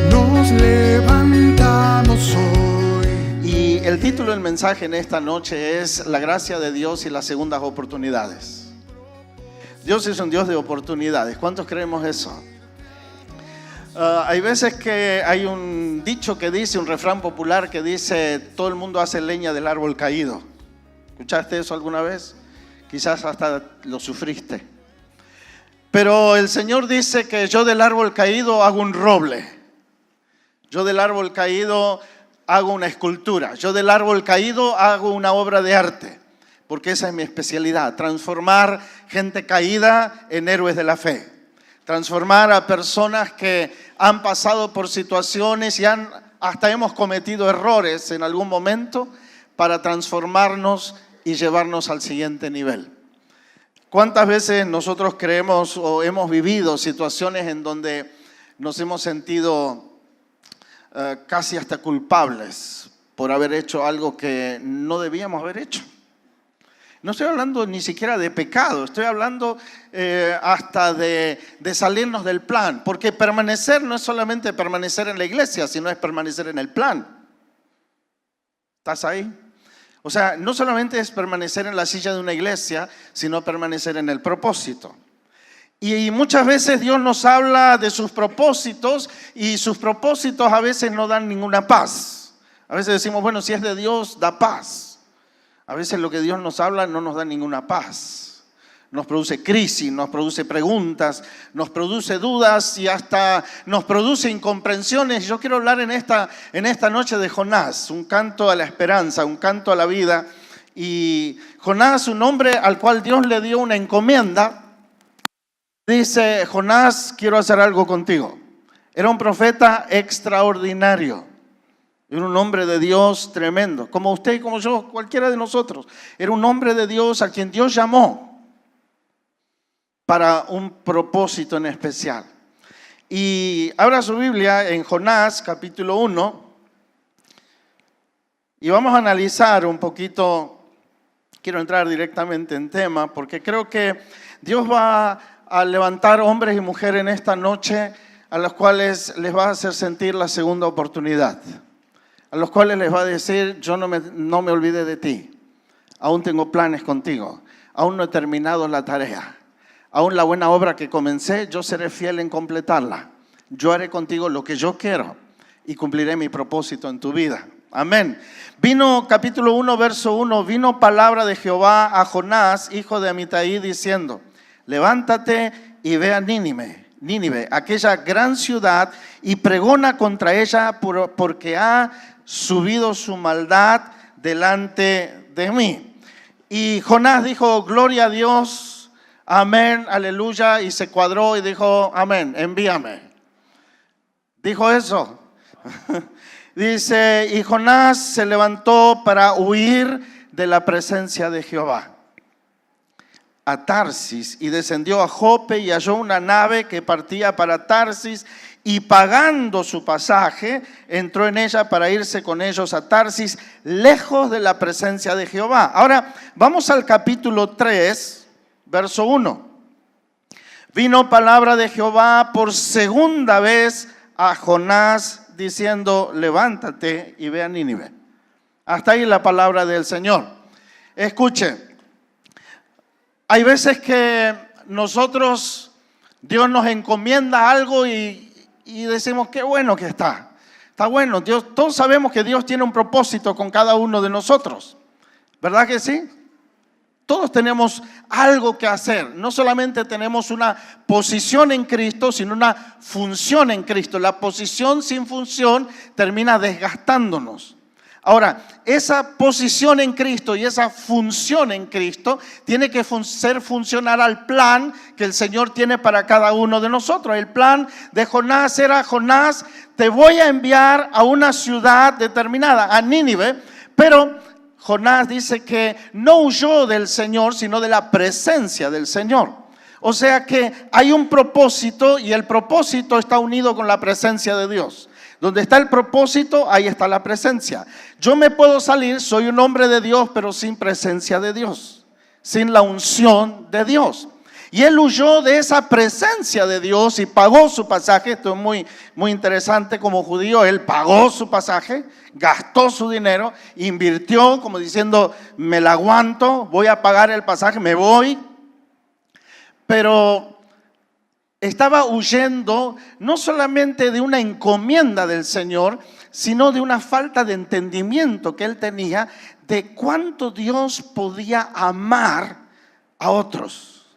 Nos levantamos hoy. Y el título del mensaje en esta noche es La gracia de Dios y las segundas oportunidades. Dios es un Dios de oportunidades. ¿Cuántos creemos eso? Hay veces que hay un dicho que dice, un refrán popular que dice: todo el mundo hace leña del árbol caído. ¿Escuchaste eso alguna vez? Quizás hasta lo sufriste. Pero el Señor dice que yo del árbol caído hago un roble. Yo del árbol caído hago una escultura. Yo del árbol caído hago una obra de arte. Porque esa es mi especialidad, transformar gente caída en héroes de la fe. Transformar a personas que han pasado por situaciones y hasta hemos cometido errores en algún momento para transformarnos y llevarnos al siguiente nivel. ¿Cuántas veces nosotros creemos o hemos vivido situaciones en donde nos hemos sentido casi hasta culpables por haber hecho algo que no debíamos haber hecho? No estoy hablando ni siquiera de pecado, estoy hablando hasta de salirnos del plan. Porque permanecer no es solamente permanecer en la iglesia, sino es permanecer en el plan. ¿Estás ahí? O sea, no solamente es permanecer en la silla de una iglesia, sino permanecer en el propósito. Y muchas veces Dios nos habla de sus propósitos y sus propósitos a veces no dan ninguna paz. A veces decimos, bueno, si es de Dios, da paz. A veces lo que Dios nos habla no nos da ninguna paz. Nos produce crisis, nos produce preguntas, nos produce dudas y hasta nos produce incomprensiones. Yo quiero hablar en esta noche de Jonás, un canto a la esperanza, un canto a la vida. Y Jonás, un hombre al cual Dios le dio una encomienda, dice: Jonás, quiero hacer algo contigo. Era un profeta extraordinario. Era un hombre de Dios tremendo, como usted y como yo, cualquiera de nosotros. Era un hombre de Dios a quien Dios llamó para un propósito en especial. Y abra su Biblia en Jonás capítulo 1 y vamos a analizar un poquito. Quiero entrar directamente en tema porque creo que Dios va a levantar hombres y mujeres en esta noche a los cuales les va a hacer sentir la segunda oportunidad. A los cuales les va a decir: yo no me olvidé de ti, aún tengo planes contigo, aún no he terminado la tarea, aún la buena obra que comencé, yo seré fiel en completarla. Yo haré contigo lo que yo quiero y cumpliré mi propósito en tu vida. Amén. Vino capítulo 1, verso 1, vino palabra de Jehová a Jonás, hijo de Amitai, diciendo: levántate y ve a Nínive, aquella gran ciudad, y pregona contra ella porque ha subido su maldad delante de mí. Y Jonás dijo: gloria a Dios, amén, aleluya, y se cuadró y dijo: amén, envíame. Dijo eso. Dice: y Jonás se levantó para huir de la presencia de Jehová a Tarsis, y descendió a Jope y halló una nave que partía para Tarsis, y pagando su pasaje entró en ella para irse con ellos a Tarsis, lejos de la presencia de Jehová. Ahora vamos al capítulo 3, verso 1. Vino palabra de Jehová por segunda vez a Jonás diciendo: levántate y ve a Nínive. Hasta ahí la palabra del Señor. Escuche. Hay veces que nosotros, Dios nos encomienda algo y decimos: qué bueno que está bueno. Dios, todos sabemos que Dios tiene un propósito con cada uno de nosotros, ¿verdad que sí? Todos tenemos algo que hacer. No solamente tenemos una posición en Cristo, sino una función en Cristo. La posición sin función termina desgastándonos. Ahora, esa posición en Cristo y esa función en Cristo tiene que ser funcional al plan que el Señor tiene para cada uno de nosotros. El plan de Jonás era: Jonás, te voy a enviar a una ciudad determinada, a Nínive, pero Jonás dice que no huyó del Señor, sino de la presencia del Señor. O sea que hay un propósito y el propósito está unido con la presencia de Dios. Donde está el propósito, ahí está la presencia. Yo me puedo salir, soy un hombre de Dios, pero sin presencia de Dios, sin la unción de Dios. Y él huyó de esa presencia de Dios y pagó su pasaje. Esto es muy interesante como judío. Él pagó su pasaje, gastó su dinero, invirtió como diciendo, me la aguanto, voy a pagar el pasaje, me voy. Pero estaba huyendo no solamente de una encomienda del Señor, sino de una falta de entendimiento que él tenía de cuánto Dios podía amar a otros.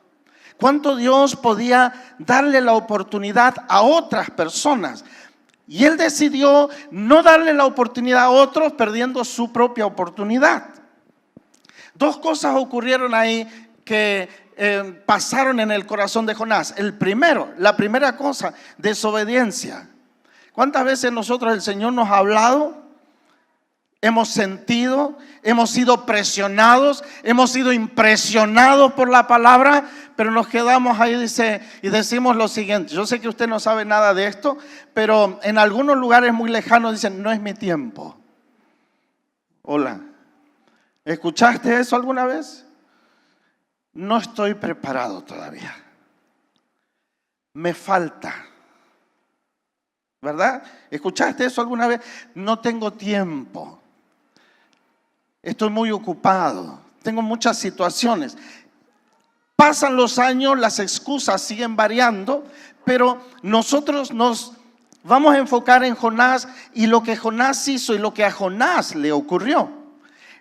Cuánto Dios podía darle la oportunidad a otras personas. Y él decidió no darle la oportunidad a otros, perdiendo su propia oportunidad. Dos cosas ocurrieron ahí que pasaron en el corazón de Jonás. La primera cosa, desobediencia. ¿Cuántas veces nosotros el Señor nos ha hablado? Hemos sentido, hemos sido presionados, hemos sido impresionados por la palabra, pero nos quedamos ahí y decimos lo siguiente. Yo sé que usted no sabe nada de esto, pero en algunos lugares muy lejanos dicen, no es mi tiempo. Hola, ¿escuchaste eso alguna vez? No estoy preparado todavía. Me falta. ¿Verdad? ¿Escuchaste eso alguna vez? No tengo tiempo. Estoy muy ocupado. Tengo muchas situaciones. Pasan los años, las excusas siguen variando, pero nosotros nos vamos a enfocar en Jonás y lo que Jonás hizo y lo que a Jonás le ocurrió.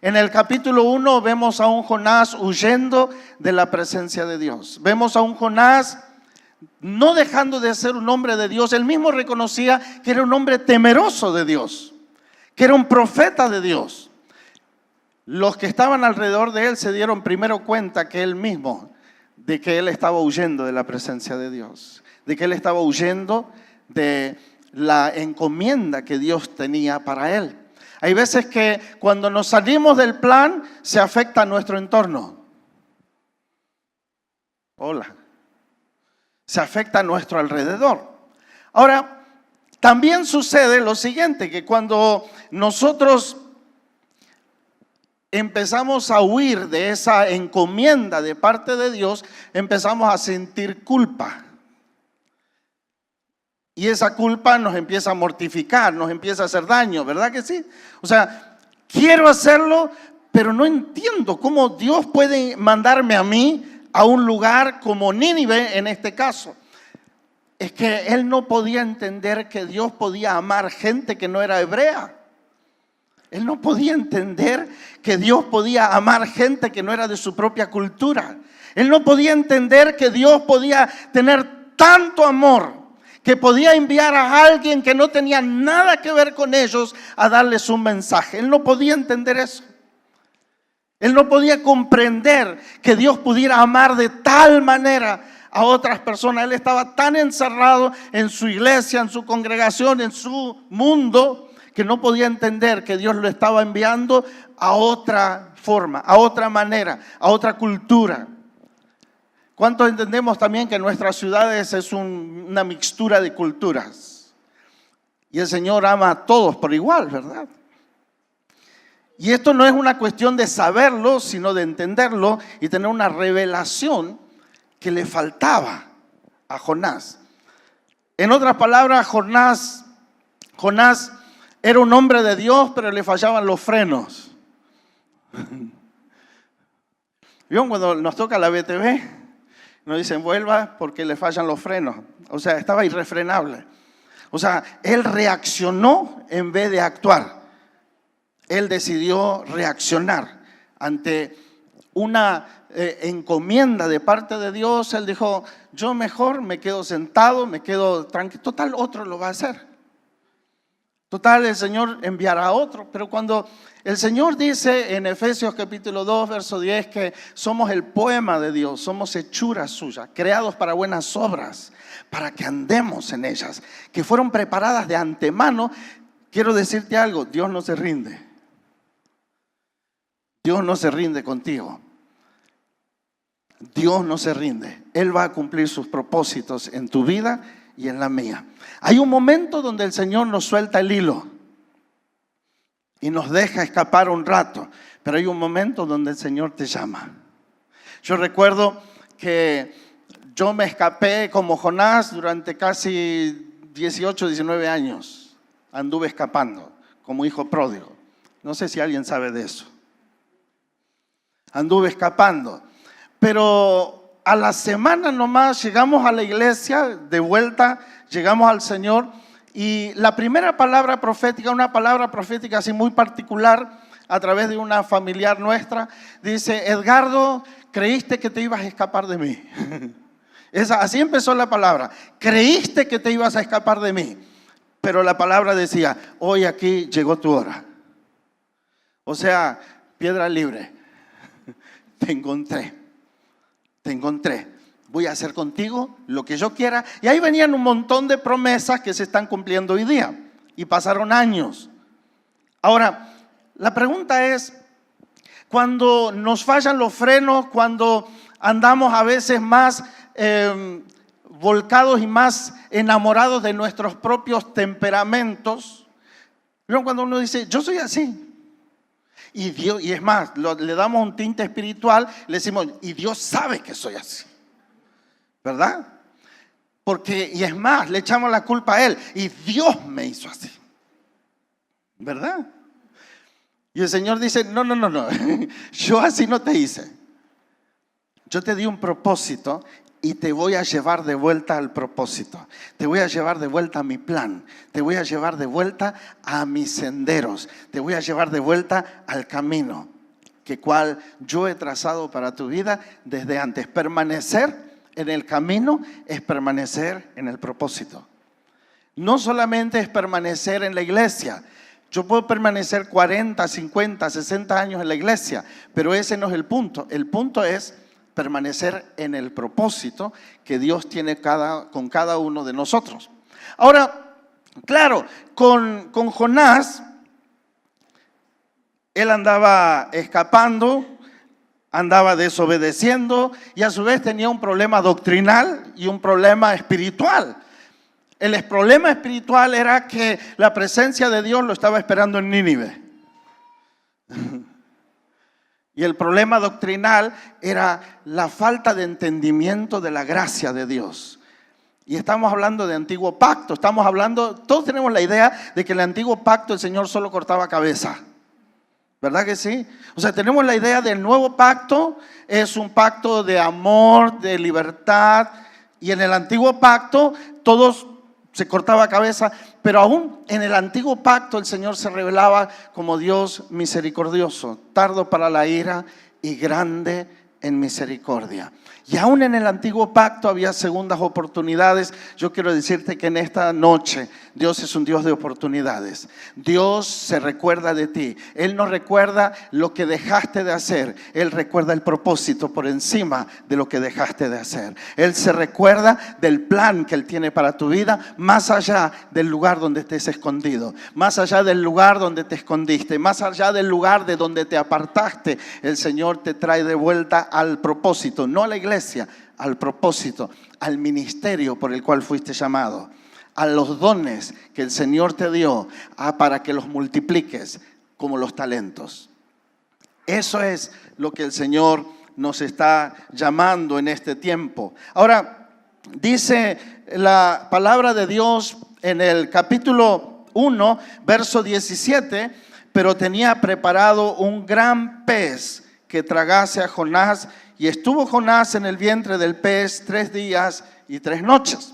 En el capítulo 1 vemos a un Jonás huyendo de la presencia de Dios. Vemos a un Jonás no dejando de ser un hombre de Dios. Él mismo reconocía que era un hombre temeroso de Dios, que era un profeta de Dios. Los que estaban alrededor de él se dieron primero cuenta que él mismo, de que él estaba huyendo de la presencia de Dios, de que él estaba huyendo de la encomienda que Dios tenía para él. Hay veces que cuando nos salimos del plan se afecta a nuestro entorno. Hola. Se afecta a nuestro alrededor. Ahora, también sucede lo siguiente, que cuando nosotros empezamos a huir de esa encomienda de parte de Dios, empezamos a sentir culpa. Y esa culpa nos empieza a mortificar, nos empieza a hacer daño, ¿verdad que sí? O sea, quiero hacerlo, pero no entiendo cómo Dios puede mandarme a mí a un lugar como Nínive en este caso. Es que él no podía entender que Dios podía amar gente que no era hebrea. Él no podía entender que Dios podía amar gente que no era de su propia cultura. Él no podía entender que Dios podía tener tanto amor que podía enviar a alguien que no tenía nada que ver con ellos a darles un mensaje. Él no podía entender eso. Él no podía comprender que Dios pudiera amar de tal manera a otras personas. Él estaba tan encerrado en su iglesia, en su congregación, en su mundo, que no podía entender que Dios lo estaba enviando a otra forma, a otra manera, a otra cultura. ¿Cuántos entendemos también que nuestras ciudades es una mixtura de culturas? Y el Señor ama a todos por igual, ¿verdad? Y esto no es una cuestión de saberlo, sino de entenderlo y tener una revelación que le faltaba a Jonás. En otras palabras, Jonás era un hombre de Dios, pero le fallaban los frenos. ¿Vieron cuando nos toca la BTV? Nos dicen vuelva porque le fallan los frenos. O sea, estaba irrefrenable. O sea, él reaccionó en vez de actuar. Él decidió reaccionar ante una encomienda de parte de Dios. Él dijo, yo mejor me quedo sentado, me quedo tranquilo. Total, otro lo va a hacer. Total, el Señor enviará a otro. Pero cuando el Señor dice en Efesios capítulo 2, verso 10, que somos el poema de Dios, somos hechura suya, creados para buenas obras, para que andemos en ellas, que fueron preparadas de antemano. Quiero decirte algo, Dios no se rinde. Dios no se rinde contigo. Dios no se rinde. Él va a cumplir sus propósitos en tu vida y en la mía. Hay un momento donde el Señor nos suelta el hilo y nos deja escapar un rato, pero hay un momento donde el Señor te llama. Yo recuerdo que yo me escapé como Jonás durante casi 18, 19 años. Anduve escapando como hijo pródigo. No sé si alguien sabe de eso. Anduve escapando. Pero a la semana nomás llegamos a la iglesia, de vuelta, llegamos al Señor. Y la primera palabra profética, una palabra profética así muy particular, a través de una familiar nuestra, dice: Edgardo, creíste que te ibas a escapar de mí. Así empezó la palabra. Creíste que te ibas a escapar de mí. Pero la palabra decía: hoy aquí llegó tu hora. O sea, piedra libre. Te encontré. Voy a hacer contigo lo que yo quiera. Y ahí venían un montón de promesas que se están cumpliendo hoy día. Y pasaron años. Ahora, la pregunta es, cuando nos fallan los frenos, cuando andamos a veces más volcados y más enamorados de nuestros propios temperamentos, ¿vieron cuando uno dice, yo soy así? Y Dios, y es más, le damos un tinte espiritual, le decimos, y Dios sabe que soy así, ¿verdad? Porque, y es más, le echamos la culpa a Él, y Dios me hizo así, ¿verdad? Y el Señor dice, no, yo así no te hice. Yo te di un propósito y te voy a llevar de vuelta al propósito. Te voy a llevar de vuelta a mi plan. Te voy a llevar de vuelta a mis senderos. Te voy a llevar de vuelta al camino que cual yo he trazado para tu vida desde antes. Permanecer en el camino es permanecer en el propósito. No solamente es permanecer en la iglesia. Yo puedo permanecer 40, 50, 60 años en la iglesia, pero ese no es el punto. El punto es permanecer en el propósito que Dios tiene con cada uno de nosotros. Ahora, claro, con Jonás, él andaba escapando, andaba desobedeciendo y a su vez tenía un problema doctrinal y un problema espiritual. El problema espiritual era que la presencia de Dios lo estaba esperando en Nínive. Y el problema doctrinal era la falta de entendimiento de la gracia de Dios. Y estamos hablando de antiguo pacto, todos tenemos la idea de que en el antiguo pacto el Señor solo cortaba cabeza. ¿Verdad que sí? O sea, tenemos la idea del nuevo pacto, es un pacto de amor, de libertad. Y en el antiguo pacto todos se cortaba cabeza, pero aún en el antiguo pacto el Señor se revelaba como Dios misericordioso, tardo para la ira y grande en misericordia. Y aún en el antiguo pacto había segundas oportunidades. Yo quiero decirte que en esta noche Dios es un Dios de oportunidades. Dios se recuerda de ti. Él no recuerda lo que dejaste de hacer. Él recuerda el propósito por encima de lo que dejaste de hacer. Él se recuerda del plan que Él tiene para tu vida, más allá del lugar donde estés escondido, más allá del lugar donde te escondiste, más allá del lugar de donde te apartaste. El Señor te trae de vuelta al propósito, no a la iglesia, al propósito, al ministerio por el cual fuiste llamado, a los dones que el Señor te dio para que los multipliques como los talentos. Eso es lo que el Señor nos está llamando en este tiempo. Ahora, dice la palabra de Dios en el capítulo 1, verso 17, pero tenía preparado un gran pez que tragase a Jonás, y estuvo Jonás en el vientre del pez 3 días y 3 noches.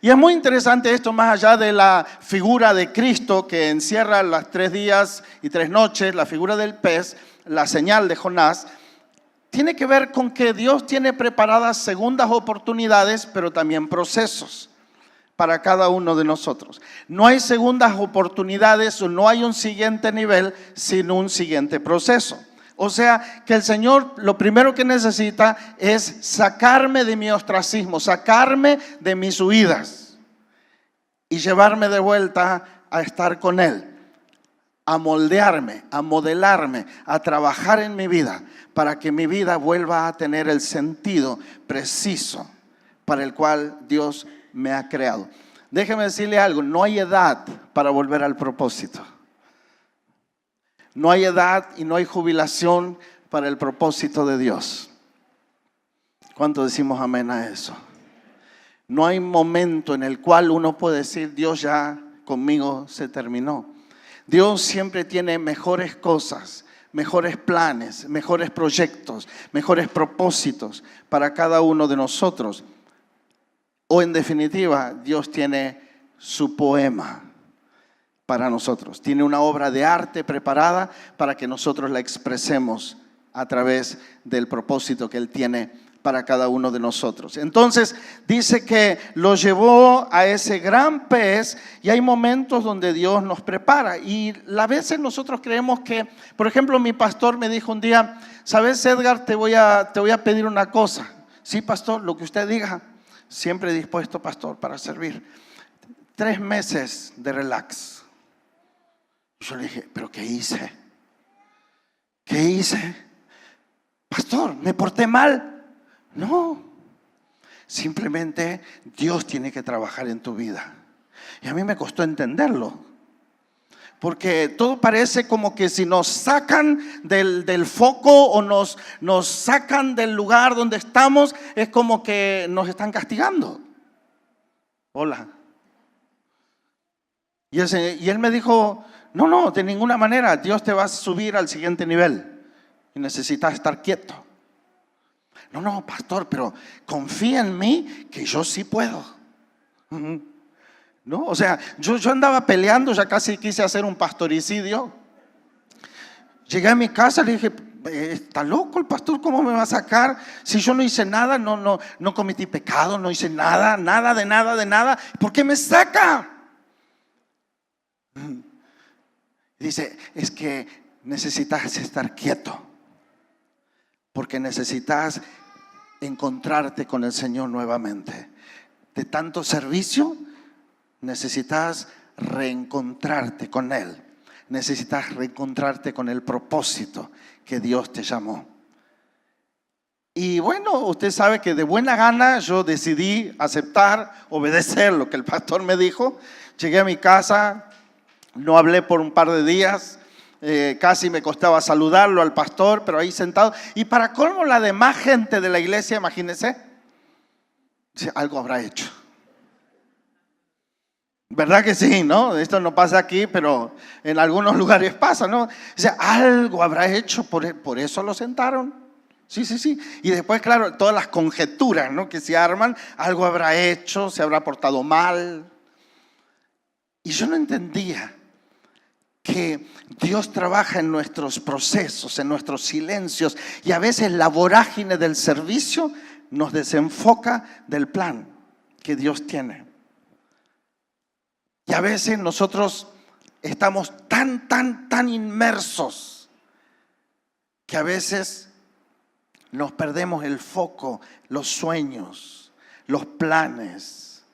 Y es muy interesante esto, más allá de la figura de Cristo que encierra las 3 días y 3 noches, la figura del pez, la señal de Jonás, tiene que ver con que Dios tiene preparadas segundas oportunidades, pero también procesos para cada uno de nosotros. No hay segundas oportunidades o no hay un siguiente nivel sin un siguiente proceso. O sea que el Señor lo primero que necesita es sacarme de mi ostracismo, sacarme de mis huidas y llevarme de vuelta a estar con Él, a moldearme, a modelarme, a trabajar en mi vida para que mi vida vuelva a tener el sentido preciso para el cual Dios me ha creado. Déjeme decirle algo, no hay edad para volver al propósito. No hay edad y no hay jubilación para el propósito de Dios. ¿Cuánto decimos amén a eso? No hay momento en el cual uno puede decir, Dios ya conmigo se terminó. Dios siempre tiene mejores cosas, mejores planes, mejores proyectos, mejores propósitos para cada uno de nosotros. O en definitiva, Dios tiene su poema para nosotros. Tiene una obra de arte preparada para que nosotros la expresemos a través del propósito que Él tiene para cada uno de nosotros. Entonces dice que lo llevó a ese gran pez, y hay momentos donde Dios nos prepara, y a veces nosotros creemos que, por ejemplo, mi pastor me dijo un día, ¿sabes, Edgar? Te voy a pedir una cosa. Sí, pastor, lo que usted diga. Siempre dispuesto, pastor, para servir. 3 meses de relax. Yo le dije, ¿pero qué hice? ¿Qué hice? Pastor, ¿me porté mal? No, simplemente Dios tiene que trabajar en tu vida. Y a mí me costó entenderlo, porque todo parece como que si nos sacan del foco o nos sacan del lugar donde estamos, es como que nos están castigando. Hola. Y él me dijo, no, de ninguna manera, Dios te va a subir al siguiente nivel y necesitas estar quieto. No, pastor, pero confía en mí que yo sí puedo. ¿No? O sea, yo andaba peleando, ya casi quise hacer un pastoricidio. Llegué a mi casa, le dije, está loco el pastor, ¿cómo me va a sacar? Si yo no hice nada, no cometí pecado, no hice nada de nada. ¿Por qué me saca? Dice, es que necesitas estar quieto, porque necesitas encontrarte con el Señor nuevamente. De tanto servicio, necesitas reencontrarte con Él. Necesitas reencontrarte con el propósito que Dios te llamó. Y bueno, usted sabe que de buena gana yo decidí aceptar, obedecer lo que el pastor me dijo. Llegué a mi casa, no hablé por un par de días. Casi me costaba saludarlo al pastor, pero ahí sentado. Y para colmo, la demás gente de la iglesia, imagínense, algo habrá hecho. ¿Verdad que sí, no? Esto no pasa aquí, pero en algunos lugares pasa, ¿no? O sea, algo habrá hecho, por eso lo sentaron. Sí. Y después, claro, todas las conjeturas, ¿no?, que se arman, algo habrá hecho, se habrá portado mal. Y yo no entendía que Dios trabaja en nuestros procesos, en nuestros silencios, y a veces la vorágine del servicio nos desenfoca del plan que Dios tiene. Y a veces nosotros estamos tan inmersos que a veces nos perdemos el foco, los sueños, los planes,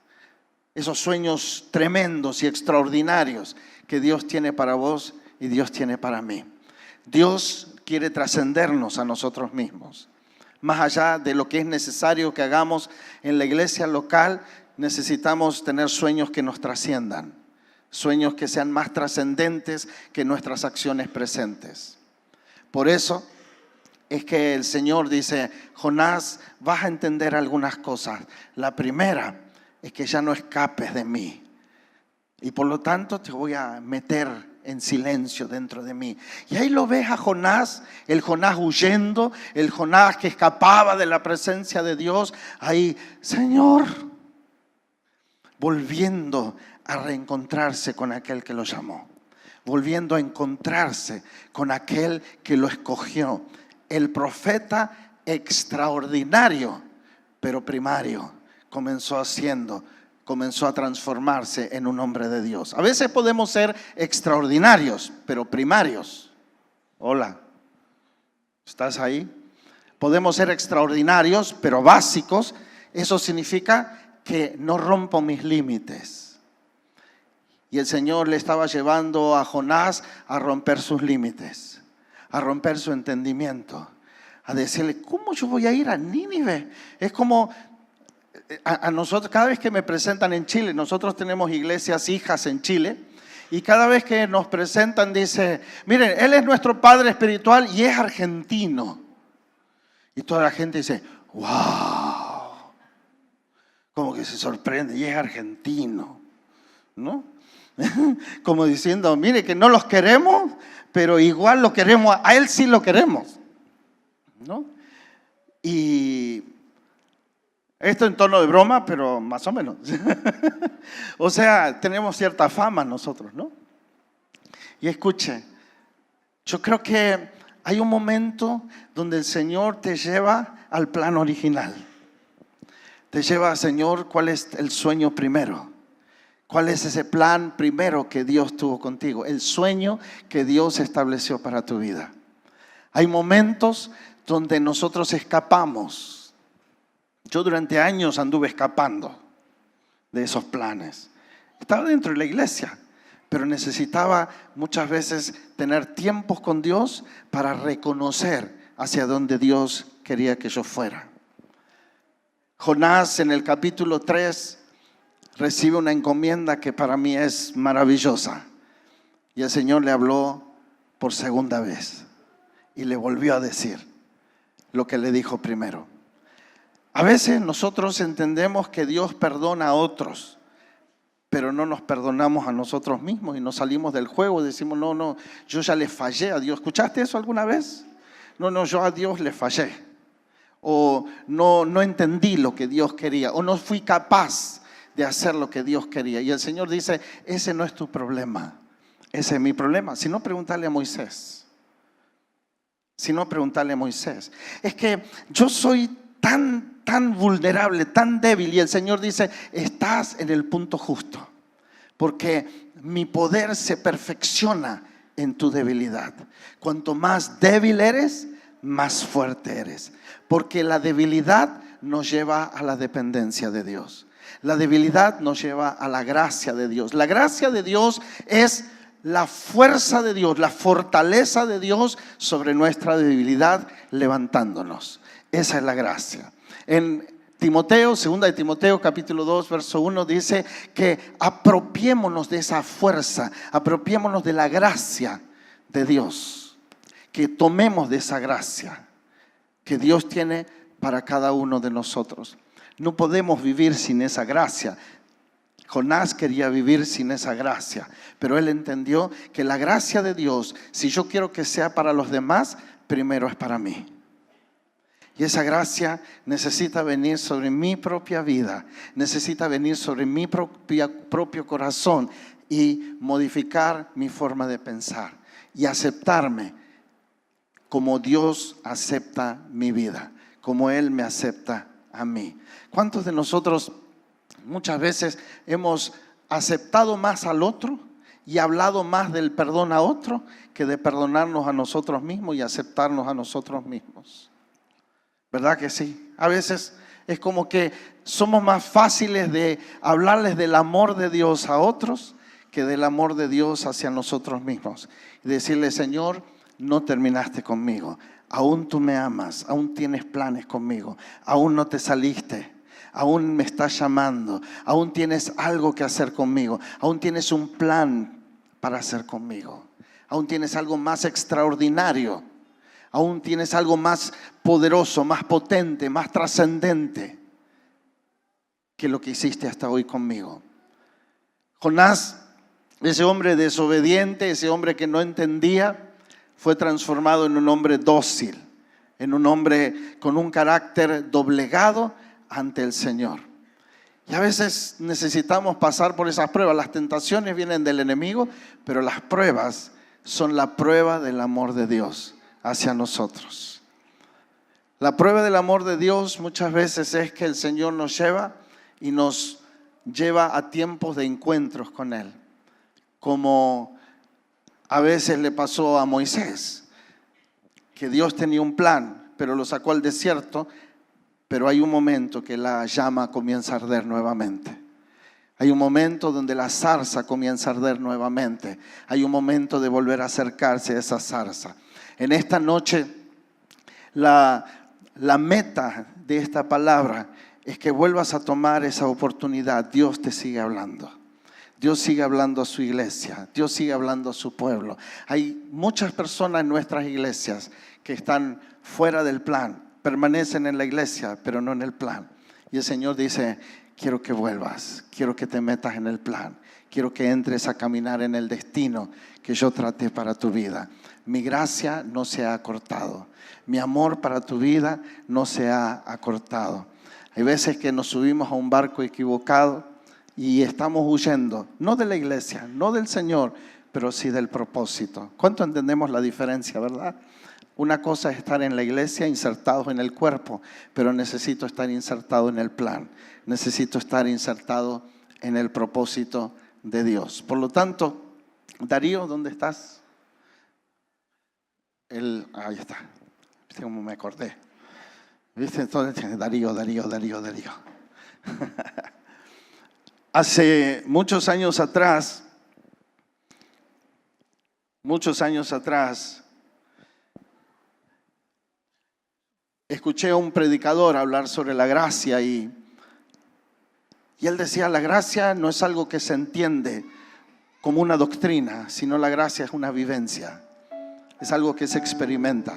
esos sueños tremendos y extraordinarios que Dios tiene para vos y Dios tiene para mí. Dios quiere trascendernos a nosotros mismos. Más allá de lo que es necesario que hagamos en la iglesia local, necesitamos tener sueños que nos trasciendan, sueños que sean más trascendentes que nuestras acciones presentes. Por eso es que el Señor dice, Jonás, vas a entender algunas cosas. La primera es que ya no escapes de mí. Y por lo tanto te voy a meter en silencio dentro de mí. Y ahí lo ves a Jonás, el Jonás huyendo, el Jonás que escapaba de la presencia de Dios. Ahí, Señor, volviendo a reencontrarse con aquel que lo llamó. Volviendo a encontrarse con aquel que lo escogió. El profeta extraordinario, pero primario, comenzó a transformarse en un hombre de Dios. A veces podemos ser extraordinarios, pero primarios. Hola, ¿estás ahí? Podemos ser extraordinarios, pero básicos. Eso significa que no rompo mis límites. Y el Señor le estaba llevando a Jonás a romper sus límites, a romper su entendimiento, a decirle, ¿cómo yo voy a ir a Nínive? Es como a nosotros, cada vez que me presentan en Chile, nosotros tenemos iglesias hijas en Chile, Y cada vez que nos presentan dice, miren, él es nuestro padre espiritual y es argentino. Y toda la gente dice, wow, como que se sorprende, y es argentino, ¿no? Como diciendo, mire que no los queremos, pero igual lo queremos, a él sí lo queremos, ¿no? Y esto en tono de broma, pero más o menos. O sea, tenemos cierta fama nosotros, ¿no? Y escuche, yo creo que hay un momento donde el Señor te lleva al plan original. Te lleva, Señor, ¿cuál es el sueño primero? ¿Cuál es ese plan primero que Dios tuvo contigo? El sueño que Dios estableció para tu vida. Hay momentos donde nosotros escapamos. Yo durante años anduve escapando de esos planes. Estaba dentro de la iglesia, pero necesitaba muchas veces tener tiempos con Dios para reconocer hacia dónde Dios quería que yo fuera. Jonás en el capítulo 3 recibe una encomienda que para mí es maravillosa. Y el Señor le habló por segunda vez y le volvió a decir lo que le dijo primero. A veces nosotros entendemos que Dios perdona a otros, pero no nos perdonamos a nosotros mismos y nos salimos del juego y decimos, no, yo ya le fallé a Dios. ¿Escuchaste eso alguna vez? No, yo a Dios le fallé. O no entendí lo que Dios quería, o no fui capaz de hacer lo que Dios quería. Y el Señor dice, ese no es tu problema, ese es mi problema. Si no, preguntarle a Moisés. Es que yo soy tan vulnerable, tan débil. Y el Señor dice, estás en el punto justo. Porque mi poder se perfecciona en tu debilidad. Cuanto más débil eres, más fuerte eres. Porque la debilidad nos lleva a la dependencia de Dios. La debilidad nos lleva a la gracia de Dios. La gracia de Dios es la fuerza de Dios, la fortaleza de Dios sobre nuestra debilidad, levantándonos. Esa es la gracia. En Timoteo, 2 de Timoteo capítulo 2 verso 1 dice que apropiémonos de esa fuerza, apropiémonos de la gracia de Dios, que tomemos de esa gracia que Dios tiene para cada uno de nosotros. No podemos vivir sin esa gracia. Jonás quería vivir sin esa gracia, pero él entendió que la gracia de Dios, si yo quiero que sea para los demás, primero es para mí. Y esa gracia necesita venir sobre mi propia vida, necesita venir sobre mi propio corazón y modificar mi forma de pensar y aceptarme como Dios acepta mi vida, como Él me acepta a mí. ¿Cuántos de nosotros muchas veces hemos aceptado más al otro y hablado más del perdón a otro que de perdonarnos a nosotros mismos y aceptarnos a nosotros mismos? ¿Verdad que sí? A veces es como que somos más fáciles de hablarles del amor de Dios a otros que del amor de Dios hacia nosotros mismos. Y decirle, Señor, no terminaste conmigo. Aún tú me amas, aún tienes planes conmigo, aún no te saliste, aún me estás llamando, aún tienes algo que hacer conmigo, aún tienes un plan para hacer conmigo, aún tienes algo más extraordinario. Aún tienes algo más poderoso, más potente, más trascendente que lo que hiciste hasta hoy conmigo. Jonás, ese hombre desobediente, ese hombre que no entendía, fue transformado en un hombre dócil, en un hombre con un carácter doblegado ante el Señor. Y a veces necesitamos pasar por esas pruebas. Las tentaciones vienen del enemigo, pero las pruebas son la prueba del amor de Dios hacia nosotros. La prueba del amor de Dios muchas veces es que el Señor nos lleva y nos lleva a tiempos de encuentros con Él, como a veces le pasó a Moisés, que Dios tenía un plan, pero lo sacó al desierto, pero hay un momento que la llama comienza a arder nuevamente. Hay un momento donde la zarza comienza a arder nuevamente. Hay un momento de volver a acercarse a esa zarza. En esta noche, la meta de esta palabra es que vuelvas a tomar esa oportunidad. Dios te sigue hablando. Dios sigue hablando a su iglesia, Dios sigue hablando a su pueblo. Hay muchas personas en nuestras iglesias que están fuera del plan, permanecen en la iglesia, pero no en el plan. Y el Señor dice: quiero que vuelvas, quiero que te metas en el plan, quiero que entres a caminar en el destino que yo traté para tu vida. Mi gracia no se ha acortado, mi amor para tu vida no se ha acortado. Hay veces que nos subimos a un barco equivocado y estamos huyendo, no de la iglesia, no del Señor, pero sí del propósito. ¿Cuánto entendemos la diferencia, verdad? Una cosa es estar en la iglesia insertados en el cuerpo, pero necesito estar insertado en el plan. Necesito estar insertado en el propósito de Dios. Por lo tanto, Darío, ¿dónde estás? Ahí está. ¿Viste cómo me acordé? ¿Viste? Entonces, Darío. Hace muchos años atrás, escuché a un predicador hablar sobre la gracia y él decía: la gracia no es algo que se entiende como una doctrina, sino la gracia es una vivencia, es algo que se experimenta,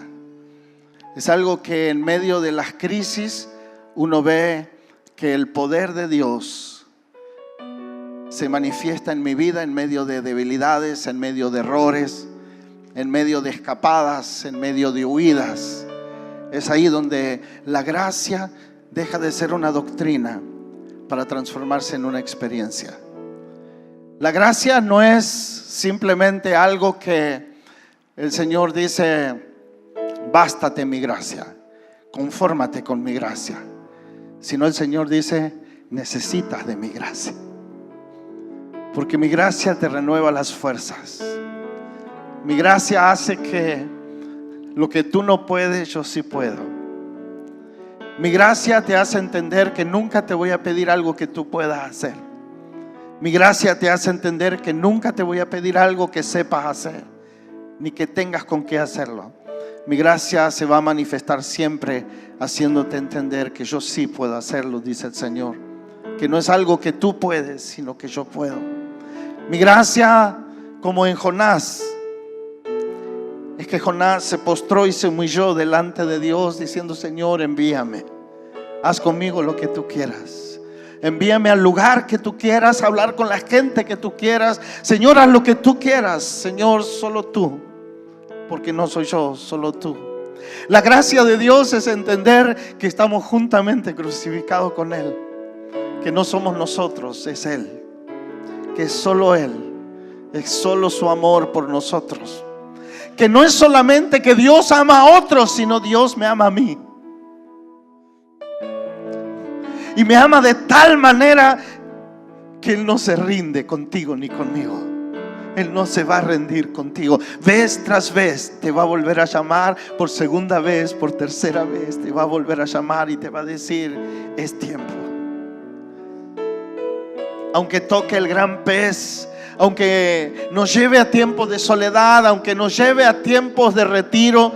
es algo que en medio de las crisis uno ve que el poder de Dios se manifiesta en mi vida en medio de debilidades, en medio de errores, en medio de escapadas, en medio de huidas. Es ahí donde la gracia deja de ser una doctrina para transformarse en una experiencia. La gracia no es simplemente algo que el Señor dice: bástate mi gracia, confórmate con mi gracia. Sino el Señor dice: necesitas de mi gracia, porque mi gracia te renueva las fuerzas. Mi gracia hace que lo que tú no puedes, yo sí puedo. Mi gracia te hace entender que nunca te voy a pedir algo que tú puedas hacer. Mi gracia te hace entender que nunca te voy a pedir algo que sepas hacer, ni que tengas con qué hacerlo. Mi gracia se va a manifestar siempre haciéndote entender que yo sí puedo hacerlo, dice el Señor. Que no es algo que tú puedes, sino que yo puedo. Mi gracia, como en Jonás, es que Jonás se postró y se humilló delante de Dios diciendo: Señor, envíame, haz conmigo lo que tú quieras, envíame al lugar que tú quieras, a hablar con la gente que tú quieras. Señor, haz lo que tú quieras. Señor, solo tú, porque no soy yo, solo tú. La gracia de Dios es entender que estamos juntamente crucificados con Él, que no somos nosotros, es Él, que es solo Él, es solo su amor por nosotros. Que no es solamente que Dios ama a otros, sino Dios me ama a mí. Y me ama de tal manera que Él no se rinde contigo ni conmigo. Él no se va a rendir contigo. Vez tras vez te va a volver a llamar, por segunda vez, por tercera vez te va a volver a llamar y te va a decir: es tiempo. Aunque toque el gran pez, aunque nos lleve a tiempos de soledad, aunque nos lleve a tiempos de retiro,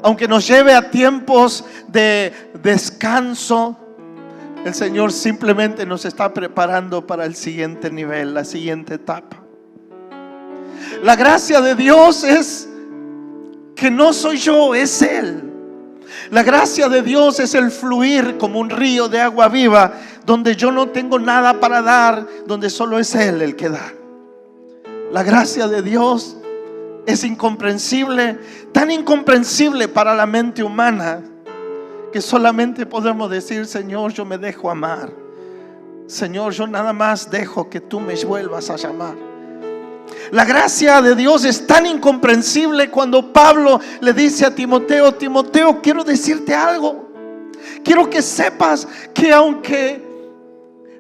aunque nos lleve a tiempos de descanso, el Señor simplemente nos está preparando para el siguiente nivel, la siguiente etapa. La gracia de Dios es que no soy yo, es Él. La gracia de Dios es el fluir como un río de agua viva, donde yo no tengo nada para dar, donde solo es Él el que da. La gracia de Dios es incomprensible, tan incomprensible para la mente humana, que solamente podemos decir: Señor, yo me dejo amar. Señor, yo nada más dejo que tú me vuelvas a llamar. La gracia de Dios es tan incomprensible cuando Pablo le dice a Timoteo: Timoteo, quiero decirte algo. Quiero que sepas que aunque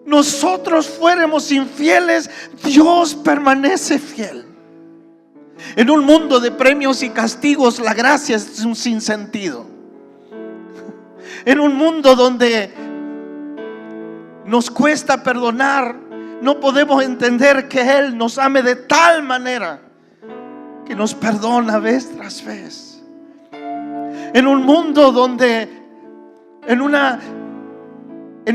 nosotros fuéramos infieles, Dios permanece fiel. En un mundo de premios y castigos, la gracia es un sinsentido. En un mundo donde nos cuesta perdonar, no podemos entender que Él nos ame de tal manera que nos perdona vez tras vez. En un mundo donde, en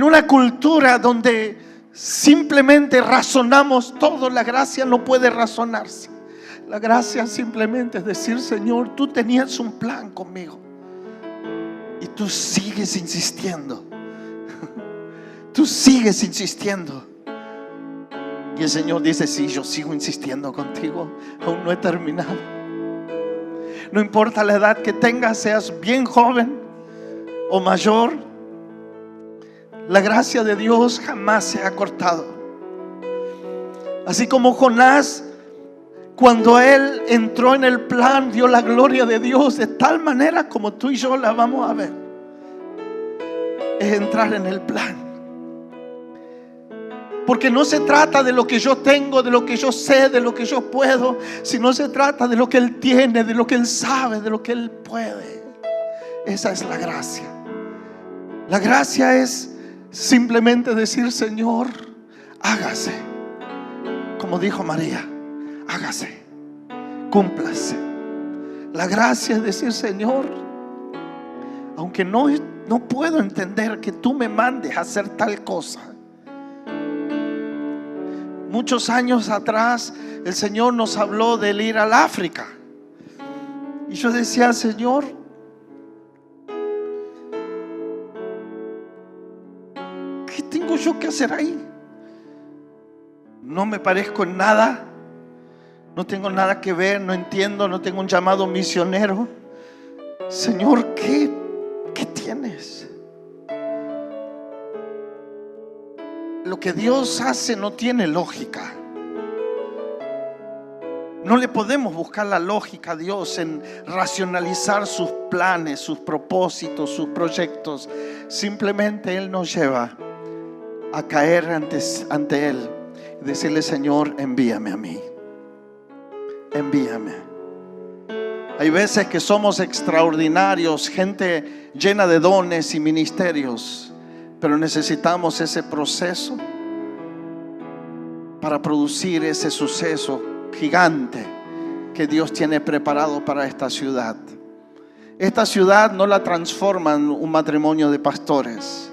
una cultura donde simplemente razonamos todo. La gracia no puede razonarse. La gracia simplemente es decir: Señor, tú tenías un plan conmigo y tú sigues insistiendo. Tú sigues insistiendo. Y el Señor dice: sí, yo sigo insistiendo contigo. Aún no he terminado. No importa la edad que tengas, seas bien joven o mayor, la gracia de Dios jamás se ha cortado. Así como Jonás, cuando él entró en el plan, vio la gloria de Dios de tal manera como tú y yo la vamos a ver. Es entrar en el plan. Porque no se trata de lo que yo tengo, de lo que yo sé, de lo que yo puedo, sino se trata de lo que Él tiene, de lo que Él sabe, de lo que Él puede. Esa es la gracia. La gracia es simplemente decir: Señor, hágase. Como dijo María, hágase, cúmplase. La gracia es decir: Señor, aunque no puedo entender que tú me mandes a hacer tal cosa. Muchos años atrás el Señor nos habló del ir al África. Y yo decía: Señor, ¿qué tengo yo que hacer ahí? No me parezco en nada. No tengo nada que ver, no entiendo, no tengo un llamado misionero. Señor, ¿qué tienes? Lo que Dios hace no tiene lógica. No le podemos buscar la lógica a Dios en racionalizar sus planes, sus propósitos, sus proyectos. Simplemente Él nos lleva a caer ante Él y decirle: Señor, envíame a mí. Envíame. Hay veces que somos extraordinarios, gente llena de dones y ministerios, pero necesitamos ese proceso para producir ese suceso gigante que Dios tiene preparado para esta ciudad. Esta ciudad no la transforma en un matrimonio de pastores.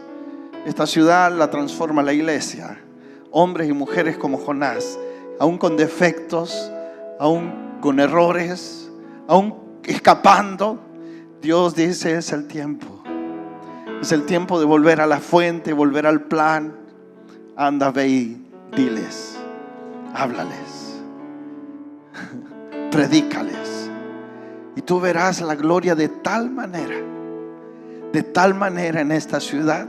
Esta ciudad la transforma la iglesia. Hombres y mujeres como Jonás, aún con defectos, aún con errores, aún escapando. Dios dice: es el tiempo. Es el tiempo de volver a la fuente, volver al plan. Anda, ve y diles, háblales, predícales, y tú verás la gloria de tal manera en esta ciudad.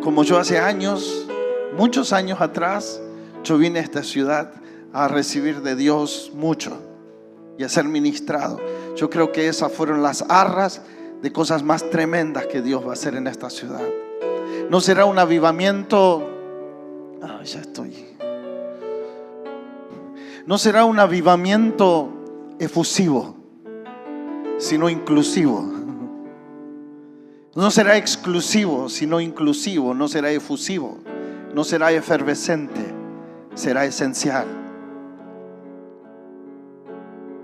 Como yo hace años, muchos años atrás, yo vine a esta ciudad a recibir de Dios mucho y a ser ministrado. Yo creo que esas fueron las arras de cosas más tremendas que Dios va a hacer en esta ciudad. No será un avivamiento. No será un avivamiento efusivo, sino inclusivo. No será exclusivo, sino inclusivo. No será efusivo, no será efervescente, será esencial.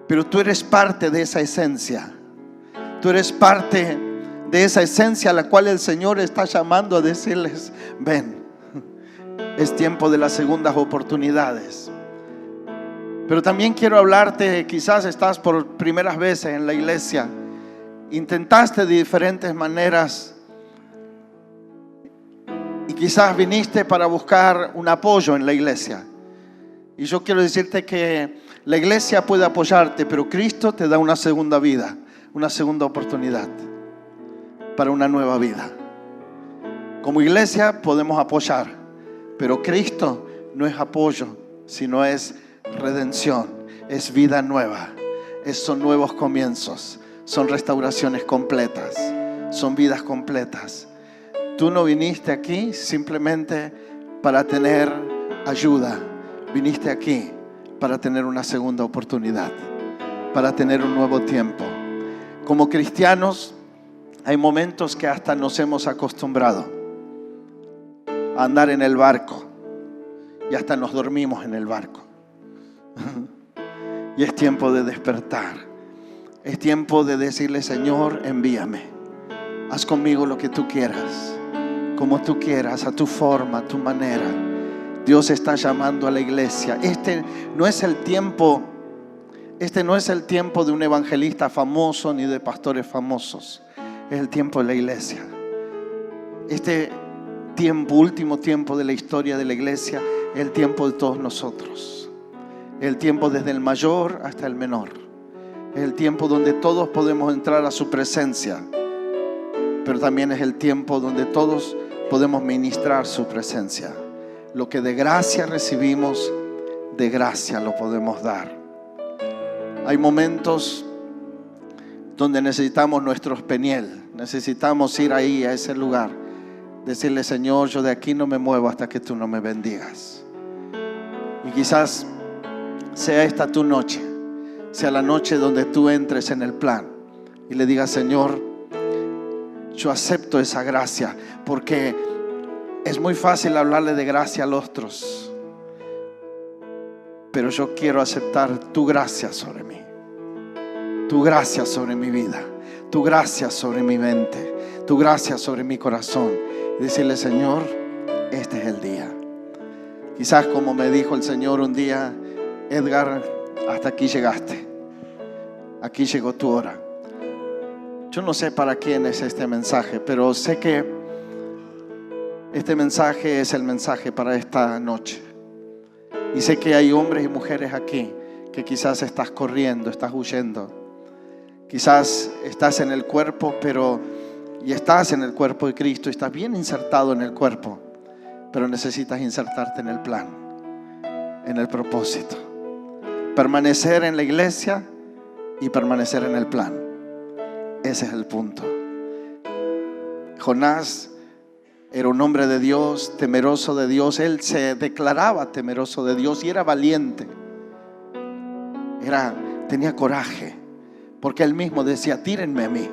Pero tú eres parte de esa esencia. Tú eres parte de esa esencia a la cual el Señor está llamando a decirles: ven, es tiempo de las segundas oportunidades. Pero también quiero hablarte, quizás estás por primeras veces en la iglesia, intentaste de diferentes maneras y quizás viniste para buscar un apoyo en la iglesia. Y yo quiero decirte que la iglesia puede apoyarte, pero Cristo te da una segunda vida, una segunda oportunidad para una nueva vida. Como iglesia podemos apoyar, pero Cristo no es apoyo, sino es redención, es vida nueva, son nuevos comienzos, son restauraciones completas, son vidas completas. Tú no viniste aquí simplemente para tener ayuda, viniste aquí para tener una segunda oportunidad, para tener un nuevo tiempo. Como cristianos, hay momentos que hasta nos hemos acostumbrado a andar en el barco y hasta nos dormimos en el barco. Y es tiempo de despertar. Es tiempo de decirle: Señor, envíame. Haz conmigo lo que tú quieras. como tú quieras, a tu forma, a tu manera. Dios está llamando a la iglesia. Este no es el tiempo de un evangelista famoso ni de pastores famosos. Es el tiempo de la iglesia. Este tiempo, último tiempo de la historia de la iglesia, es el tiempo de todos nosotros. Es el tiempo desde el mayor hasta el menor. Es el tiempo donde todos podemos entrar a su presencia, pero también es el tiempo donde todos podemos ministrar su presencia. Lo que de gracia recibimos, de gracia lo podemos dar. Hay momentos donde necesitamos nuestros peniel, necesitamos ir ahí a ese lugar, decirle: Señor, yo de aquí no me muevo hasta que tú no me bendigas. Y quizás sea esta tu noche, sea la noche donde tú entres en el plan y le digas: Señor, yo acepto esa gracia, porque es muy fácil hablarle de gracia a los otros, pero yo quiero aceptar tu gracia sobre mí, tu gracia sobre mi vida, tu gracia sobre mi mente, tu gracia sobre mi corazón, y decirle: Señor, este es el día. Quizás como me dijo el Señor un día: Edgar, hasta aquí llegaste, aquí llegó tu hora. Yo no sé para quién es este mensaje, pero sé que este mensaje es el mensaje para esta noche. Y sé que hay hombres y mujeres aquí que quizás estás corriendo, estás huyendo. Quizás estás en el cuerpo, estás en el cuerpo de Cristo, estás bien insertado en el cuerpo, pero necesitas insertarte en el plan, en el propósito. Permanecer en la iglesia y permanecer en el plan. Ese es el punto. Jonás era un hombre de Dios, temeroso de Dios. Él se declaraba temeroso de Dios y era valiente. Tenía coraje, porque él mismo decía: tírenme a mí.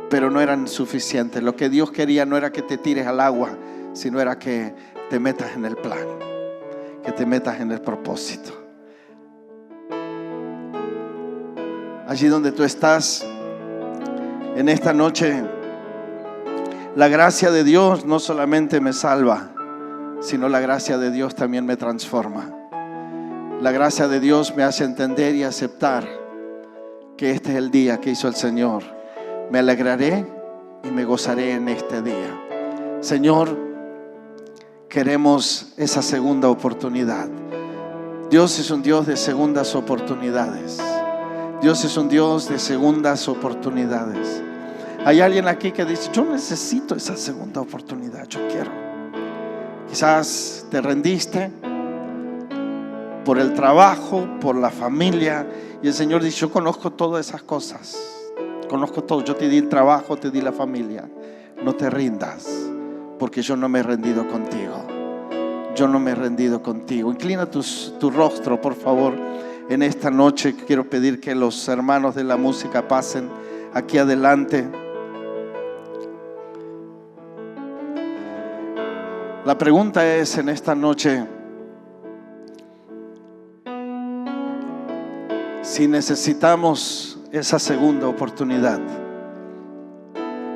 Pero no eran suficientes. Lo que Dios quería no era que te tires al agua, sino era que te metas en el plan, que te metas en el propósito. Allí donde tú estás en esta noche, la gracia de Dios no solamente me salva, sino la gracia de Dios también me transforma. La gracia de Dios me hace entender y aceptar que este es el día que hizo el Señor. Me alegraré y me gozaré en este día. Señor, queremos esa segunda oportunidad. Dios es un Dios de segundas oportunidades. Dios es un Dios de segundas oportunidades. Hay alguien aquí que dice: yo necesito esa segunda oportunidad, yo quiero. Quizás te rendiste por el trabajo, por la familia, y el Señor dice: yo conozco todas esas cosas, conozco todo. Yo te di el trabajo, te di la familia. No te rindas, porque yo no me he rendido contigo. Yo no me he rendido contigo. Inclina tu rostro, por favor. En esta noche quiero pedir que los hermanos de la música pasen aquí adelante. La pregunta es en esta noche: si necesitamos esa segunda oportunidad,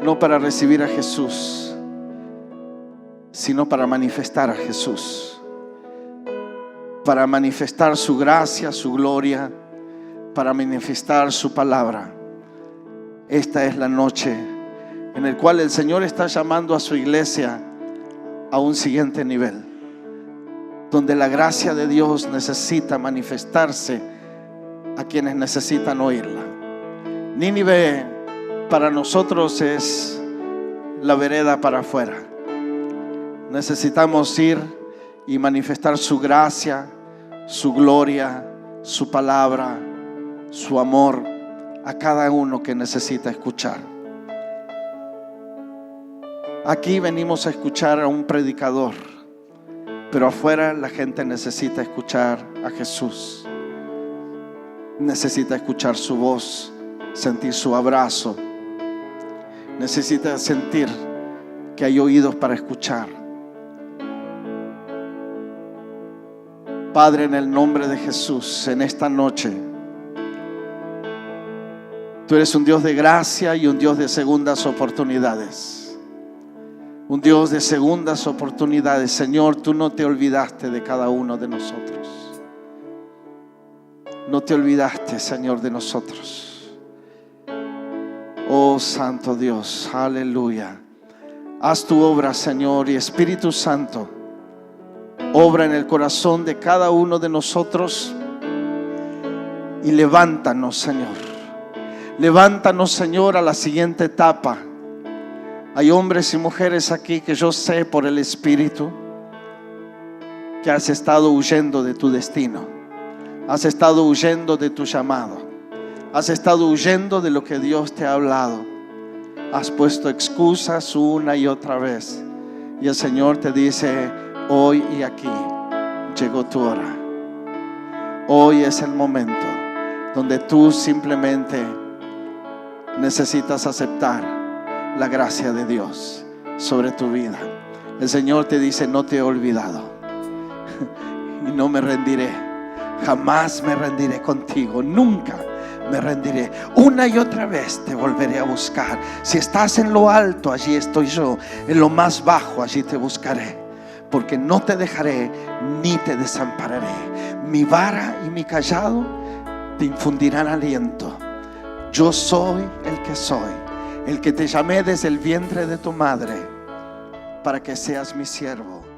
no para recibir a Jesús, sino para manifestar a Jesús, para manifestar su gracia, su gloria, para manifestar su palabra. Esta es la noche en la cual el Señor está llamando a su iglesia a un siguiente nivel, donde la gracia de Dios necesita manifestarse a quienes necesitan oírla. Nínive para nosotros es la vereda para afuera. Necesitamos ir y manifestar su gracia, su gloria, su palabra, su amor a cada uno que necesita escuchar. Aquí venimos a escuchar a un predicador, pero afuera la gente necesita escuchar a Jesús. Necesita escuchar su voz, sentir su abrazo. Necesita sentir que hay oídos para escuchar. Padre, en el nombre de Jesús, en esta noche, tú eres un Dios de gracia y un Dios de segundas oportunidades. Un Dios de segundas oportunidades. Señor, tú no te olvidaste de cada uno de nosotros. No te olvidaste, Señor, de nosotros. Oh Santo Dios, aleluya. Haz tu obra, Señor, y Espíritu Santo, obra en el corazón de cada uno de nosotros y levántanos, Señor. Levántanos, Señor, a la siguiente etapa. Hay hombres y mujeres aquí que yo sé por el Espíritu que has estado huyendo de tu destino. Has estado huyendo de tu llamado. Has estado huyendo de lo que Dios te ha hablado. Has puesto excusas una y otra vez. Y el Señor te dice: hoy y aquí llegó tu hora. Hoy es el momento donde tú simplemente necesitas aceptar la gracia de Dios sobre tu vida. El Señor te dice: no te he olvidado y no me rendiré. Jamás me rendiré contigo, nunca me rendiré. Una y otra vez te volveré a buscar. Si estás en lo alto, allí estoy yo. En lo más bajo, allí te buscaré. Porque no te dejaré ni te desampararé. Mi vara y mi callado te infundirán aliento. Yo soy el que soy, el que te llamé desde el vientre de tu madre, para que seas mi siervo.